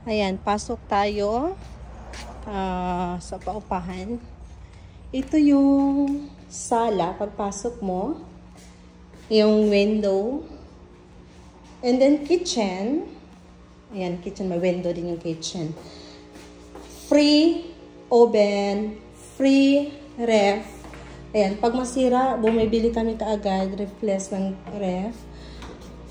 Ayan, pasok tayo sa paupahan. Ito yung sala, pagpasok mo. Yung window. And then kitchen. Ayan, kitchen. May window din yung kitchen. Free oven. Free ref. Ayan, pag masira, bumibili kami kaagad. Replace ng ref.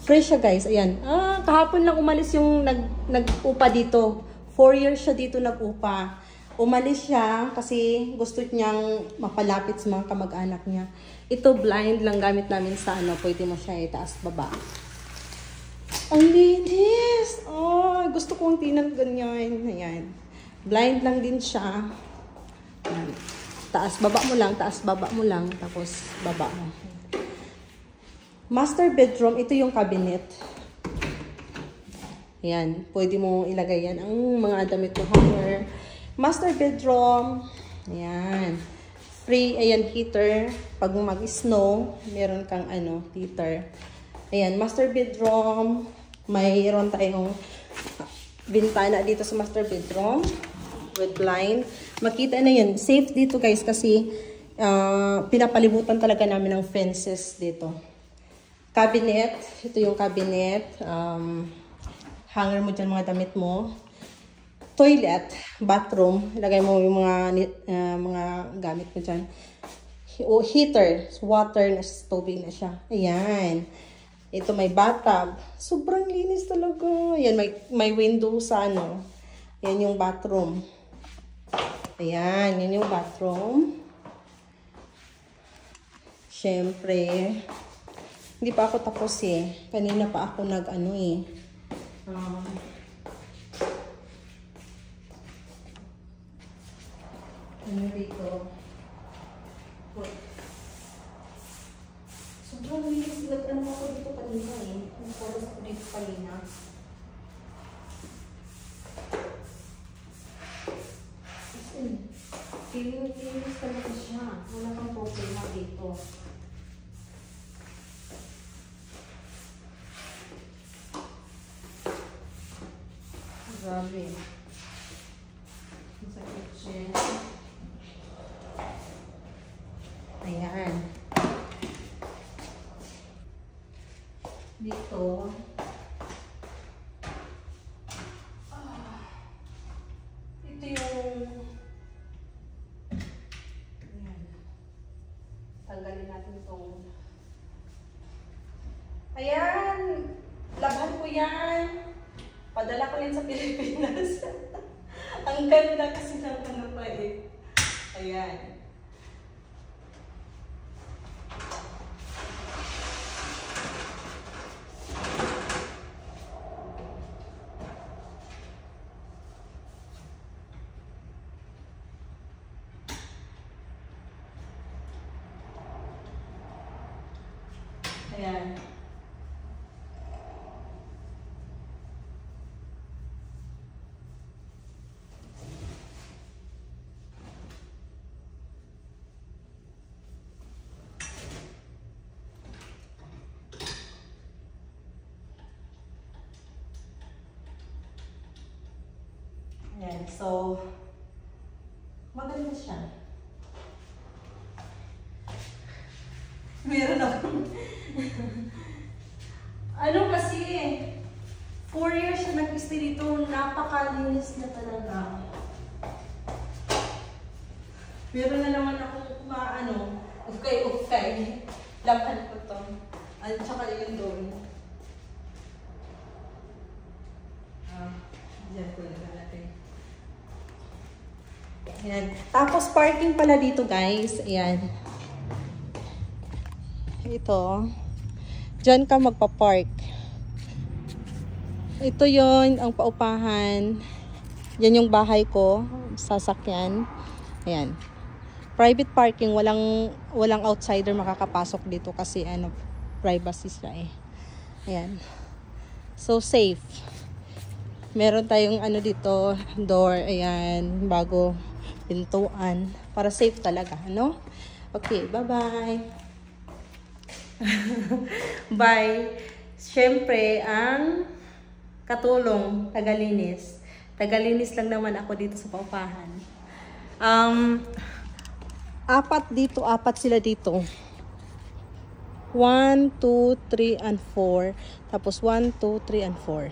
Free siya, guys. Ayan. Kahapon lang umalis yung nag-upa dito. 4 years siya dito nag-upa. Umalis siya kasi gusto niyang mapalapit sa mga kamag-anak niya. Ito blind lang gamit namin sa ano. Pwede mo siya itaas baba. Ang linis! Oh, gusto kong tinan ganyan. Ayan. Blind lang din siya. Ayan. Taas baba mo lang. Taas baba mo lang. Tapos baba mo. Master bedroom. Ito yung cabinet. Ayan. Pwede mo ilagay yan. Ang mga damit mo hanger. Master bedroom. Ayan. Free, ayan, heater. Pag mag-snow, meron kang ano, heater. Ayan, master bedroom. Mayroon tayong bintana dito sa master bedroom. With blind. Makita na yan. Safe dito, guys, kasi pinapalibutan talaga namin ng fences dito. Cabinet. Ito yung cabinet. Hanger mo dyan mga damit mo. Toilet, bathroom, ilagay mo yung mga gamit mo dyan. Heater, water na tubig na siya. Ayan. Ito may bathtub. Sobrang linis talaga. Ayan, may window sa ano. Ayan yung bathroom. Ayan, yan yung bathroom. Siyempre, hindi pa ako tapos eh. Kanina pa ako nag-ano eh. Ano dito? Sobrang linis. Ano ako dito kanina eh. Nagporos ako dito kanina. Linis talaga siya. Wala kang problema dito. Grabe. Sa kitchen. Ayan. Dito. Ito yung ayan. Tanggalin natin itong ayan. Laban ko yan. Padala ko yan sa Pilipinas. Ang ganda kasi ng ano pa eh. Ayan. Ayan. Ayan. So, maganda siya. Meron akong ano kasi 4 years siya nag-stay dito. Napakalinis na talaga. Meron na naman akong ukay. Laban ko to. At saka yung doon. Diyan ko lang natin. Ayan. Tapos parking pala dito, guys. Ayan. Ito. Diyan ka magpa-park. Ito yon ang paupahan. Yan yung bahay ko. Sasakyan. Ayan. Private parking. Walang outsider makakapasok dito kasi ano, privacy siya eh. Ayan. So, safe. Meron tayong ano dito, door. Ayan. Bago pintuan. Para safe talaga. Ano? Okay. Bye-bye. Bye. Siyempre, ang katulong, tagalinis. Tagalinis lang naman ako dito sa paupahan. Apat sila dito. 1, 2, 3, and 4. Tapos 1, 2, 3, and 4.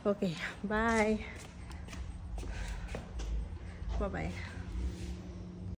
Okay, bye. Bye-bye.